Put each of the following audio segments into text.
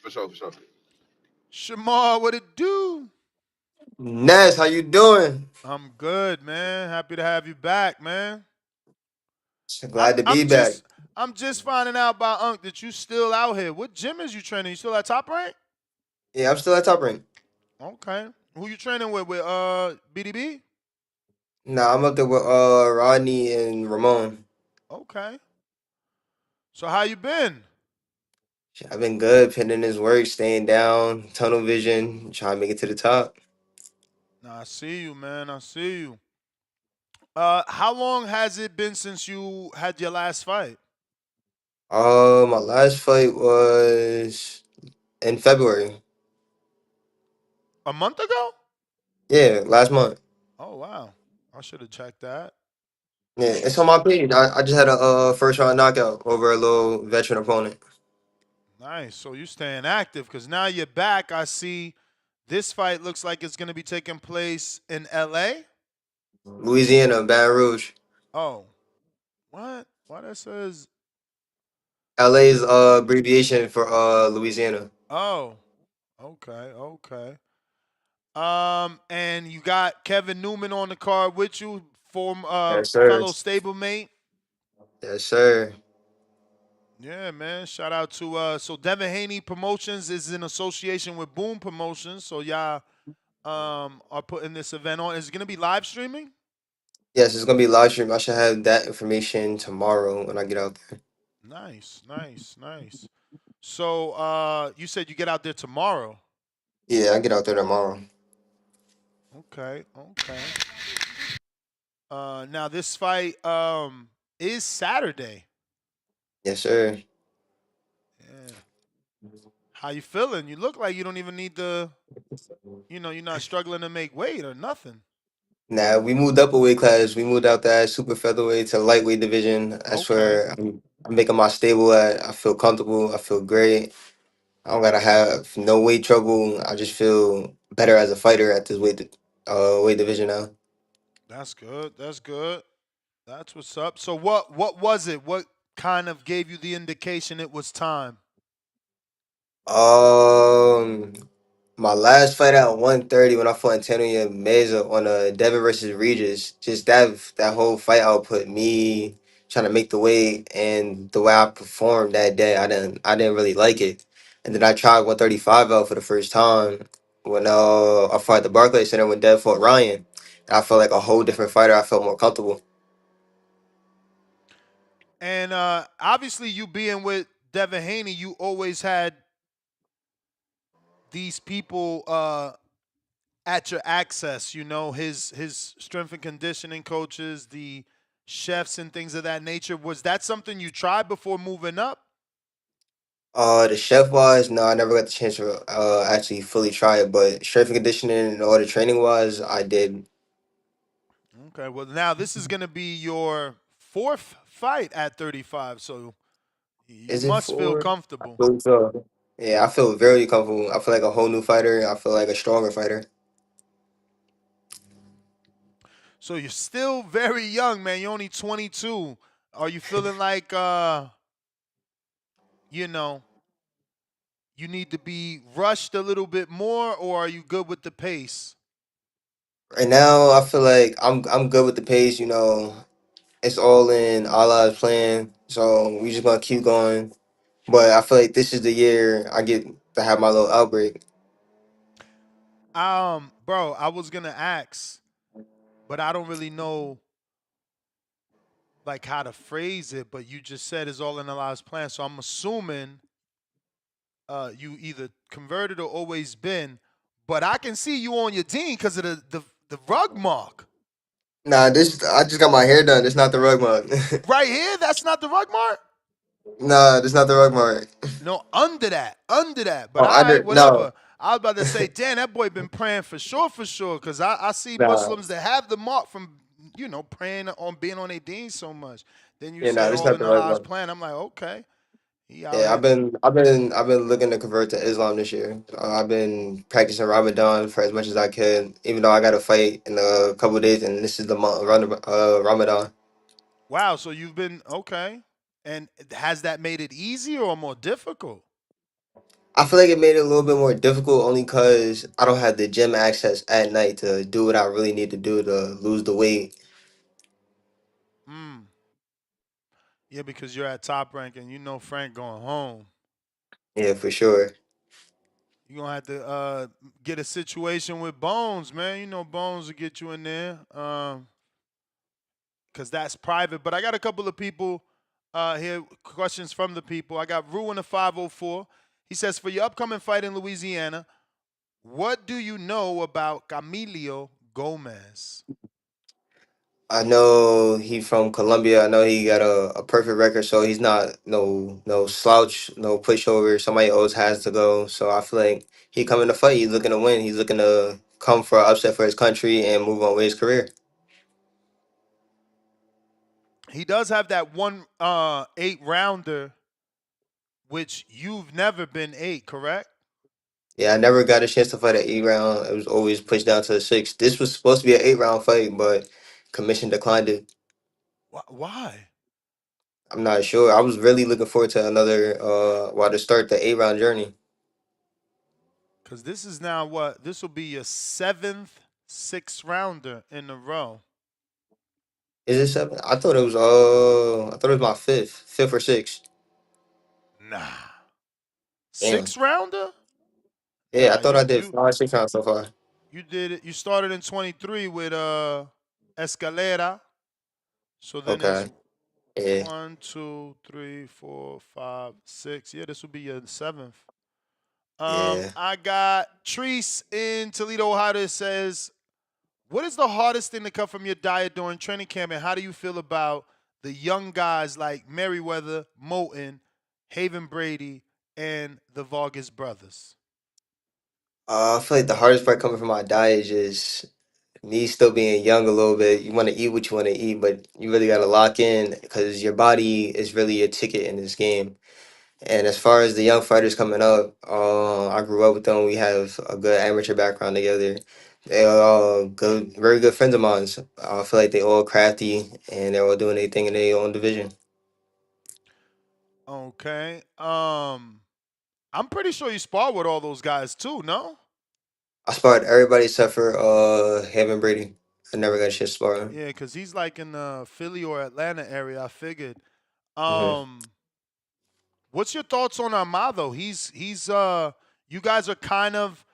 For sure, for sure. Shamar, what it do? Ness, how you doing? I'm good, man. Happy to have you back, man. I'm Glad to be I'm back. just I'm just finding out by Unc that you still out here. What gym is you training? You still at Top Rank? Yeah, I'm still at top rank. Okay. Who you training with? With BDB? Nah, I'm up there with Rodney and Ramon. Okay. So how you been? Shit, I've been good, putting in his work, staying down, tunnel vision, trying to make it to the top. Nah, I see you, man. I see you. How long has it been since you had your last fight? My last fight was in February. A month ago? Yeah, last month. Oh wow. I should have checked that. Yeah, it's on my page. I just had a first round knockout over a little veteran opponent. Nice. So you staying active because now you're back. I see this fight looks like it's going to be taking place in LA. Louisiana, Baton Rouge. Oh, what? Why that says? LA's abbreviation for Louisiana. Oh, okay, okay. And you got Kevin Newman on the card with you, former Yes, sir. fellow stablemate. Yes, sir. Yeah, man. Shout out to so Devin Haney Promotions is in association with Boom Promotions. So y'all are putting this event on. Is it gonna be live streaming? Yes, it's gonna be live stream. I should have that information tomorrow when I get out there. Nice, nice, nice. So you said you get out there tomorrow. Yeah, I get out there tomorrow. Okay, okay. Now this fight is Saturday. Yes, sir. Yeah. How you feeling? You look like you don't even need the, you're not struggling to make weight or nothing. Nah, we moved up a weight class. We moved out that super featherweight to lightweight division. That's Okay. where I'm making my stable at. I feel comfortable. I feel great. I don't gotta have no weight trouble. I just feel better as a fighter at this weight division now. That's good. That's good. That's what's up. So what was it? What kind of gave you the indication it was time? Um, My last fight at 130 when I fought Antonio Meza on Devin versus Regis, just that whole fight output, me trying to make the weight and the way I performed that day, I didn't really like it. And then I tried 135 out for the first time when I fought at the Barclays Center when Dev fought Ryan. And I felt like a whole different fighter. I felt more comfortable. And obviously you being with Devin Haney, you always had these people at your access, his strength and conditioning coaches, the chefs and things of that nature. Was that something you tried before moving up? The chef wise, no, I never got the chance to actually fully try it, but strength and conditioning and all the training wise, I did. Okay, well now this is going to be your fourth fight at 35, so you Is it must feel four? I comfortable. believe so. Yeah, I feel very comfortable. I feel like a whole new fighter. I feel like a stronger fighter. So you're still very young, man. You're only 22. Are you feeling like you know, you need to be rushed a little bit more, or are you good with the pace? Right now, I feel like I'm good with the pace. It's all in Allah's plan. So we just gonna keep going. But I feel like this is the year I get to have my little outbreak. Bro, I was gonna ask, but I don't really know like how to phrase it. But you just said it's all in Allah's plan, so I'm assuming you either converted or always been. But I can see you on your team because of the rug mark Nah, this I just got my hair done. It's not the rug mark. right here. That's not the rug mark. Nah, this not the rug mark. No, under that, under that. But Oh, all I right, did no. whatever. I was about to say, damn, that boy been praying for sure. Cause I see Nah, Muslims that have the mark from, praying on being on their deen so much. Then you yeah, say nah, this all not in the rug Allah's mark. plan. I'm like, okay, he out Yeah, here. I've been looking to convert to Islam this year. I've been practicing Ramadan for as much as I could, even though I got to fight in a couple of days, and this is the month of Ramadan. Wow, so you've been okay. And has that made it easier or more difficult? I feel like it made it a little bit more difficult only because I don't have the gym access at night to do what I really need to do to lose the weight. Mm. Yeah, because you're at top rank and you know Frank going home. Yeah, for sure. You're gonna have to get a situation with Bones, man. You know Bones will get you in there. Because that's private. But I got a couple of people here, questions from the people. I got Rue in the 504. He says, for your upcoming fight in Louisiana, what do you know about Camilo Gomez? I know he from Colombia. I know he got a perfect record, so he's not no slouch, no pushover. Somebody always has to go. So I feel like he coming to fight. He's looking to win. He's looking to come for an upset for his country and move on with his career. He does have that one 8 rounder, which you've never been 8, correct? Yeah, I never got a chance to fight an 8 round. It was always pushed down to a six. This was supposed to be an 8 round fight, but commission declined it. Why? I'm not sure. I was really looking forward to another to start the 8 round journey. Because this is now what? This will be your 7th 6 rounder in a row. Is it seven? I thought it was my fifth or sixth. Nah. Damn. 6 rounder? Yeah, I Nah, thought you I did you 5 6 rounds so far. you did it. You started in 23 with Escalera. So then it's Okay. Yeah. 1, 2, 3, 4, 5, 6. Yeah, this will be your 7th. Yeah. I got Treese in Toledo, Ohio that says, what is the hardest thing to cut from your diet during training camp, and how do you feel about the young guys like Merriweather, Moulton, Haven Brady, and the Vargas brothers? I feel like the hardest part coming from my diet is just me still being young a little bit. You want to eat what you want to eat, but you really got to lock in because your body is really your ticket in this game. And as far as the young fighters coming up, I grew up with them. We have a good amateur background together. They are all good, very good friends of mine. I feel like they all crafty and they're all doing their thing in their own division. Okay. I'm pretty sure you spar with all those guys too, no? I sparred everybody except for Evan Brady. I never got a chance to spar him. Yeah, because he's like in the Philly or Atlanta area, I figured. Hmm. Um, what's your thoughts on Amado? He's you guys are kind of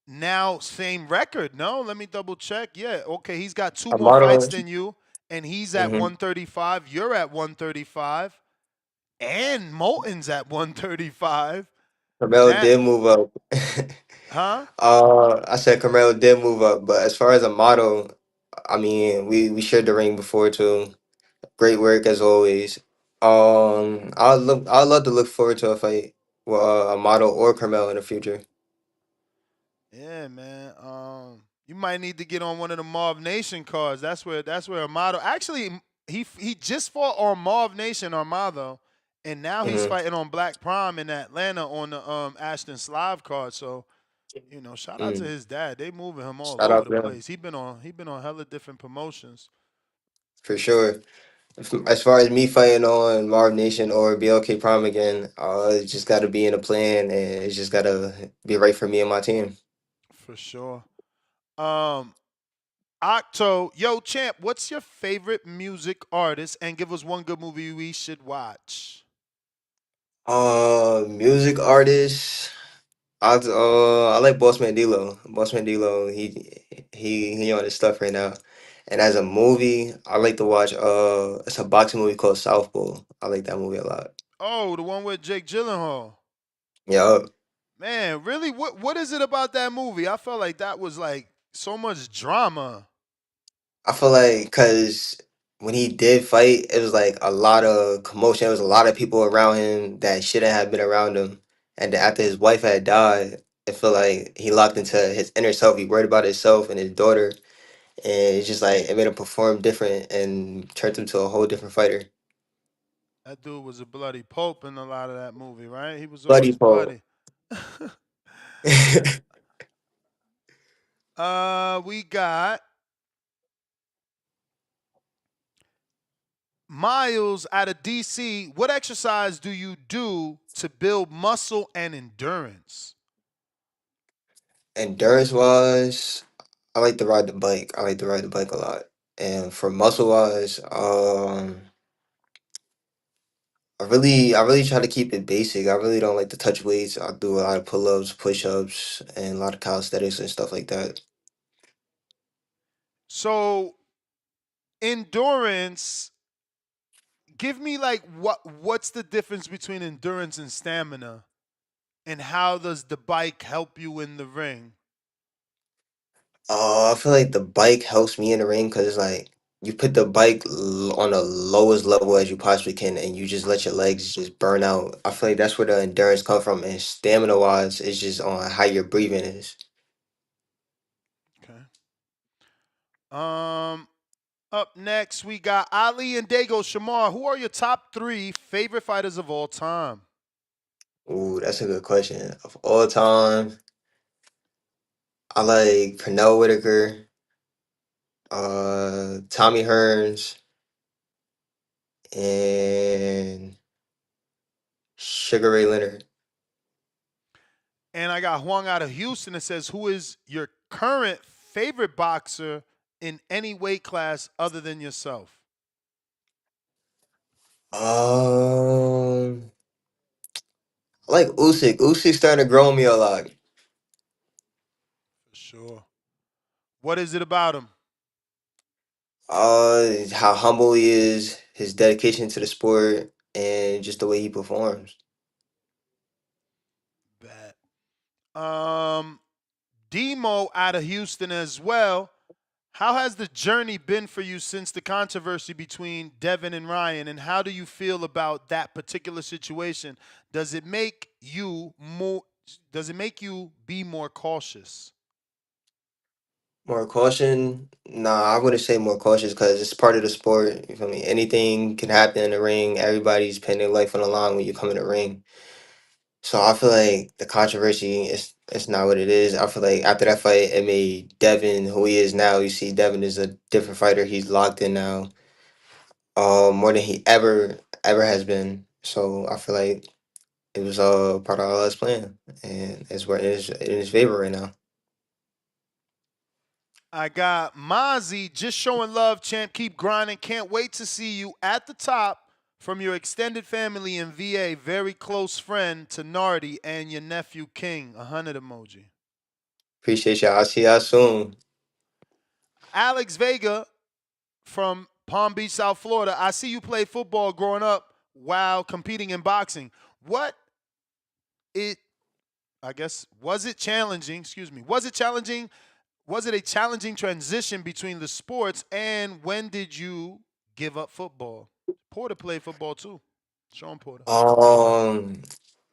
now same record, no? Let me double check. Yeah, okay, he's got two more fights Amado. than you, and he's at Hmm. 135. You're at 135, and Moulton's at 135. Carmelo That did move up. huh? I said Carmelo did move up, but as far as Amado, I mean, we shared the ring before too. Great work as always. I'd love to look forward to a fight with a model or Carmel in the future. Yeah, man. You might need to get on one of the Marv Nation cards. That's where Armado actually he just fought on Marv Nation Armado, and now he's Hmm. fighting on Black Prime in Atlanta on the Ashton Slav card. So shout out to Mm. his dad. They moving him all Shout over out the to them place. He been on hella different promotions for sure. As far as me fighting on Marv Nation or BLK Prime again, it's just got to be in a plan, and it's just got to be right for me and my team. for sure. Um, Octo, yo, champ, what's your favorite music artist? And give us one good movie we should watch. Music artist. I like Bossman D-Lo. Bossman D-Lo, he on his stuff right now. And as a movie, I like to watch it's a boxing movie called Southpaw. I like that movie a lot. Oh, the one with Jake Gyllenhaal. Yeah, Man, really? What is it about that movie? I felt like that was like so much drama. I feel like because when he did fight, it was like a lot of commotion. There was a lot of people around him that shouldn't have been around him. And then after his wife had died, I feel like he locked into his inner self. He worried about himself and his daughter, and it's just like it made him perform different and turned him to a whole different fighter. That dude was a bloody pope in a lot of that movie, right? He was Bloody always Paul. bloody. We got Miles out of DC, what exercise do you do to build muscle and endurance? Endurance wise, I like to ride the bike. I like to ride the bike a lot. And for muscle wise, I really try to keep it basic. I really don't like to touch weights. I do a lot of pull ups, push ups, and a lot of calisthenics and stuff like that. So, endurance, give me like what's the difference between endurance and stamina, and how does the bike help you in the ring? I feel like the bike helps me in the ring because it's like you put the bike on the lowest level as you possibly can, and you just let your legs just burn out. I feel like that's where the endurance come from, and stamina wise, it's just on how your breathing is. Okay. Um Up next, we got Ali and Dago. Shamar, who are your top three favorite fighters of all time? Ooh, that's a good question. Of all time, I like Pernell Whitaker, Tommy Hearns, and Sugar Ray Leonard. And I got Huang out of Houston that says, who is your current favorite boxer in any weight class other than yourself? Um, I like Usyk. Usyk's starting to grow on me a lot. For sure. What is it about him? How humble he is, his dedication to the sport, and just the way he performs. Bet. Um, Demo out of Houston as well. How has the journey been for you since the controversy between Devin and Ryan, and how do you feel about that particular situation? Does it make you more? Does it make you be more cautious? More caution? Nah, I wouldn't say more cautious because it's part of the sport. You feel me? Anything can happen in the ring. Everybody's putting their life on the line when you come in the ring. So I feel like the controversy is it's not what it is. I feel like after that fight, it made Devin who he is now. You see, Devin is a different fighter. He's locked in now, more than he ever has been. So I feel like it was part of Allah's plan, and it's where it is in his favor right now. I got Mozzie just showing love, champ. Keep grinding. Can't wait to see you at the top from your extended family in VA. Very close friend to Nardi and your nephew King. 100 emoji. Appreciate y'all. I'll see y'all soon. Alex Vega from Palm Beach, South Florida. I see you play football growing up while competing in boxing. What it I guess was it challenging, excuse me. Was it challenging? Was it a challenging transition between the sports, and when did you give up football? Porter played football too. Sean Porter. Um,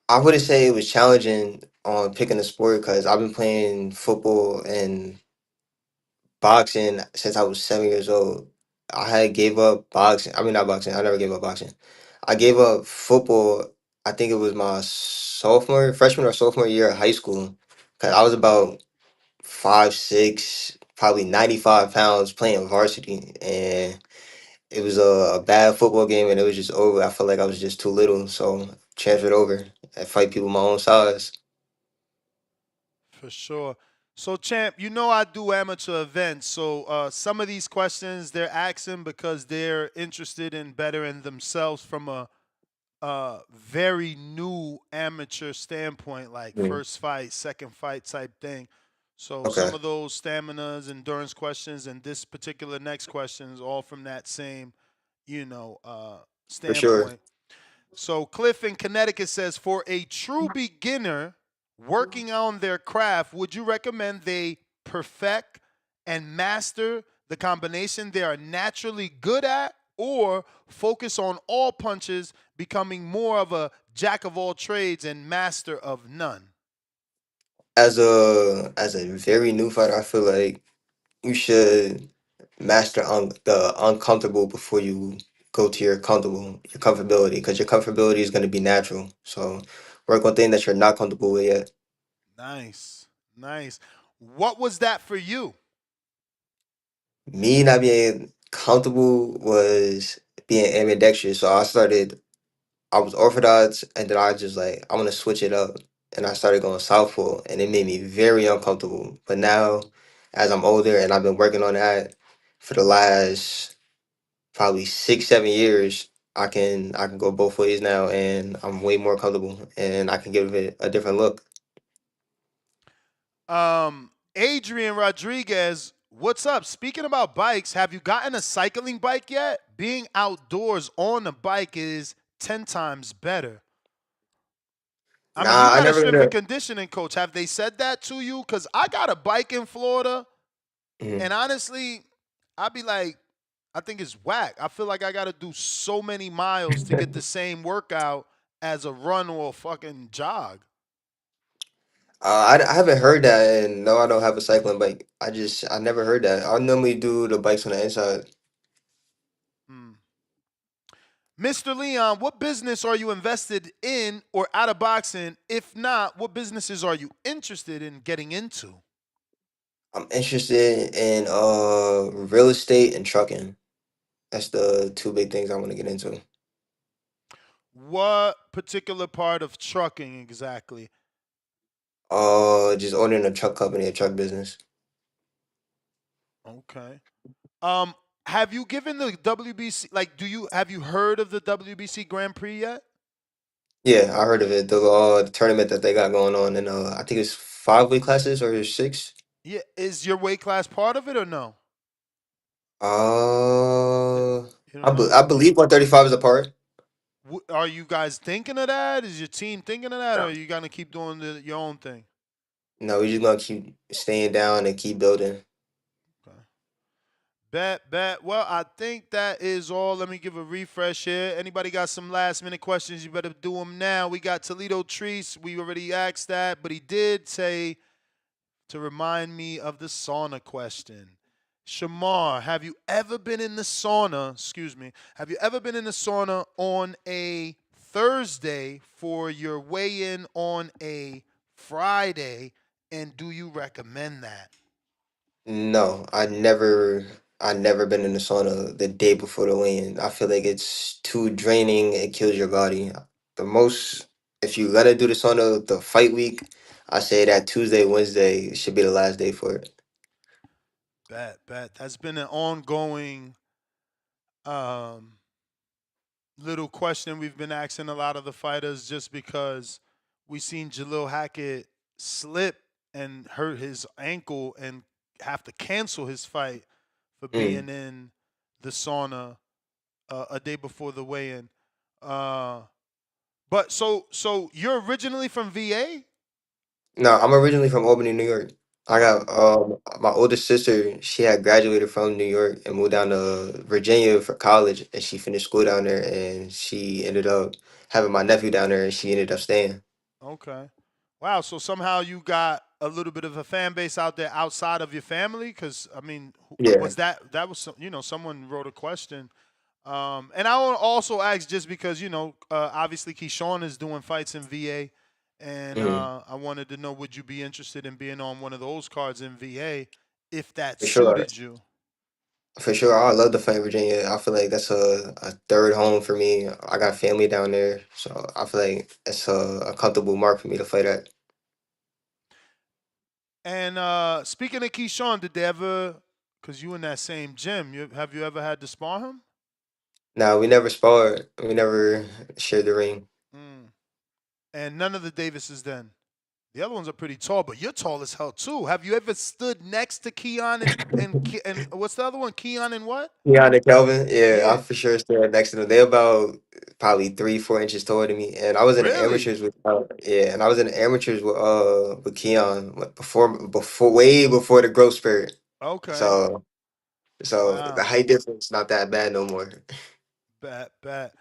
I wouldn't say it was challenging on picking a sport because I've been playing football and boxing since I was 7 years old. I had gave up boxing. I mean, not boxing. I never gave up boxing. I gave up football. I think it was my freshman or sophomore year of high school. Cause I was about 5'6", probably 95 pounds playing varsity, and it was a bad football game, and it was just over. I felt like I was just too little, so transferred over and fight people my own size. For sure. So, champ, you know I do amateur events. So, some of these questions they're asking because they're interested in bettering themselves from a very new amateur standpoint, like Mm. first fight, second fight type thing. So Okay, some of those staminas, endurance questions, and this particular next question is all from that same, you know, for sure. standpoint. So Cliff in Connecticut says, for a true beginner working on their craft, would you recommend they perfect and master the combination they are naturally good at, or focus on all punches, becoming more of a jack of all trades and master of none? As a very new fighter, I feel like you should master the uncomfortable before you go to your comfortability, because your comfortability is going to be natural. So work on things that you're not comfortable with yet. Nice, nice. What was that for you? Me not being comfortable was being ambidextrous. So I was orthodox, and then I just like I want to switch it up, and I started going southpaw, and it made me very uncomfortable. But now, as I'm older and I've been working on that for the last probably 6 7 years, I can go both ways now, and I'm way more comfortable, and I can give it a different look. Adrian Rodriguez, what's up? Speaking about bikes, have you gotten a cycling bike yet? Being outdoors on a bike is 10 times better. I mean, you Nah, I got a strength and never. conditioning coach. Have they said that to you? Because I got a bike in Florida, Mhm. and honestly, I'd be like, I think it's whack. I feel like I got to do so many miles to get the same workout as a run or a fucking jog. I haven't heard that, and no, I don't have a cycling bike. I never heard that. I normally do the bikes on the inside. Hmm. Mr. Leon, what business are you invested in or out of boxing? If not, what businesses are you interested in getting into? I'm interested in real estate and trucking. That's the two big things I want to get into. What particular part of trucking exactly? Just owning a truck company, a truck business. Okay. Um, have you given the WBC like do you have you heard of the WBC Grand Prix yet? Yeah, I heard of it. The tournament that they got going on, and I think it's 5 weight classes or six. Yeah, is your weight class part of it or no? Eh, Uh, You don't know? I believe 135 is a part. Are you guys thinking of that? Is your team thinking of that, or No, are you gonna keep doing your own thing? no, we just gonna keep staying down and keep building. Okay. Bet. Well, I think that is all. Let me give a refresh here. Anybody got some last minute questions? You better do them now. We got Toledo Treese. We already asked that, but he did say to remind me of the sauna question. Shamar, have you ever been in the sauna? Excuse me. Have you ever been in the sauna on a Thursday for your weigh in on a Friday? And do you recommend that? No, I never been in the sauna the day before the weigh-in. I feel like it's too draining. It kills your body. The most, if you gonna do the sauna the fight week, I say that Tuesday, Wednesday should be the last day for it. Bet. That's been an ongoing um, little question we've been asking a lot of the fighters just because we seen Jalil Hackett slip and hurt his ankle and have to cancel his fight for Mm. being in the sauna a day before the weigh-in. Uh, but so you're originally from VA? No, I'm originally from Albany, New York. I got Oh, my oldest sister. She had graduated from New York and moved down to Virginia for college, and she finished school down there. And she ended up having my nephew down there, and she ended up staying. okay. Wow. So somehow you got a little bit of a fan base out there outside of your family, because I mean, Yeah, was that was someone wrote a question, and I want to also ask just because obviously Keyshawn is doing fights in VA, and mm, I wanted to know would you be interested in being on one of those cards in VA if that for sure. suited you. For sure, I love to fight Virginia. I feel like that's a third home for me. I got family down there, so I feel like it's a comfortable mark for me to fight at. And speaking of Keyshawn, did they ever? Because you in that same gym, have you ever had to spar him? Now we never sparred. We never shared the ring. Mm. And none of the Davises then. The other ones are pretty tall, but you're tall as hell too. Have you ever stood next to Keon and what's the other one? Keon and what? Yeah, and Kelvin. Yeah, I Yeah. for sure stand next to them. They about probably 3 4 inches taller than me, and I was in the Really? amateurs with yeah, and I was in the amateurs with Keon like, before way before the growth spurt. Okay. So the Wow. height difference not that bad no more. Bet.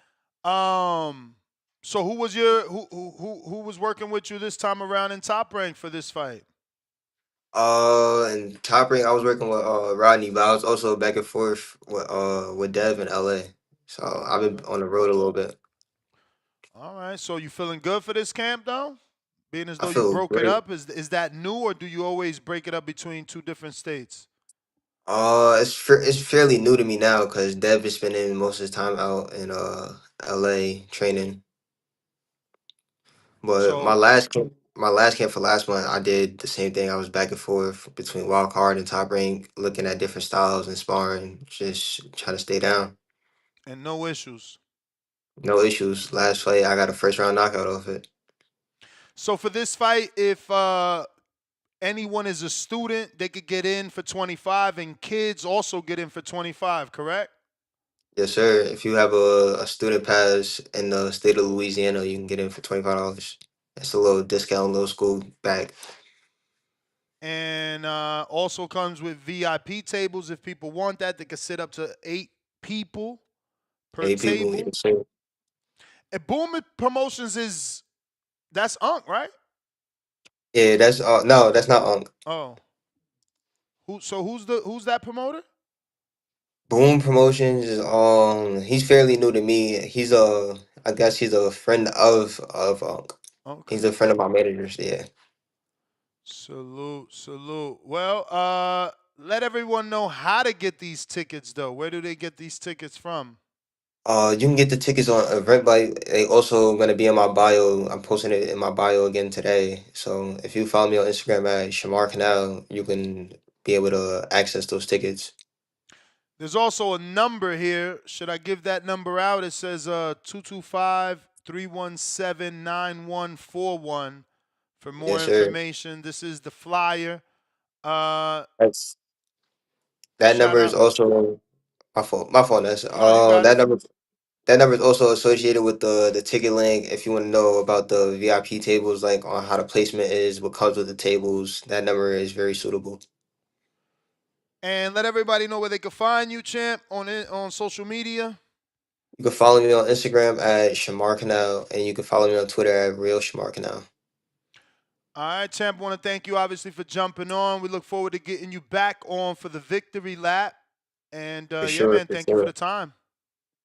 Um. So who was your who was working with you this time around in Top Rank for this fight? And top ring, I was working with Rodney, but I was also back and forth with Dev in LA. So I've been Okay. on the road a little bit. All right. So you feeling good for this camp though? Being as I though you feel broke it great. up, is that new or do you always break it up between two different states? It's fairly new to me now because Dev is spending most of his time out in LA training. But So my last camp for last month, I did the same thing. I was back and forth between wild card and top rank, looking at different styles and sparring, just trying to stay down. and no issues. No issues. Last fight, I got a first round knockout off it. So for this fight, if anyone is a student, they could get in for 25, and kids also get in for 25. Correct? Yes, sir. If you have a student pass in the state of Louisiana, you can get in for $25. That's a little discount, little school bag. And also comes with VIP tables. If people want that, they could sit up to 8 people per 8 people, table. yes, sir. And Boom Promotions that's Unc, right? Yeah, that's no, that's not Oh, who's that promoter? Boom Promotions is he's fairly new to me. I guess he's a friend of he's Okay. a friend of my manager's, yeah. Salute, salute. Well, let everyone know how to get these tickets though. Where do they get these tickets from? You can get the tickets on Eventbrite. They also gonna be in my bio. I'm posting it in my bio again today. So if you follow me on Instagram at Shamar Canal, you can be able to access those tickets. There's also a number here. Should I give that number out? It says 225-317-9141 for more Yes, sir. information. This is the flyer. Uh That's that shout number is out. also my fault. My fault. That's No, you got it. that number is also associated with the ticket link. If you want to know about the VIP tables, like on how the placement is, what comes with the tables, that number is very suitable. And let everybody know where they can find you, champ, on social media. You can follow me on Instagram at Shamar Canal, and you can follow me on Twitter at Real Shamar Canal. All right, champ. Want to thank you obviously for jumping on. We look forward to getting you back on for the victory lap. And For yeah, sure, man, for thank you for the sure. time.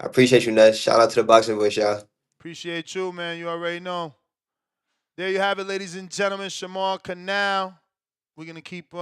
I appreciate you, Ness. Shout out to the Boxing Voice, y'all. Appreciate you, man. You already know. There you have it, ladies and gentlemen. Shamar Canal. We're gonna keep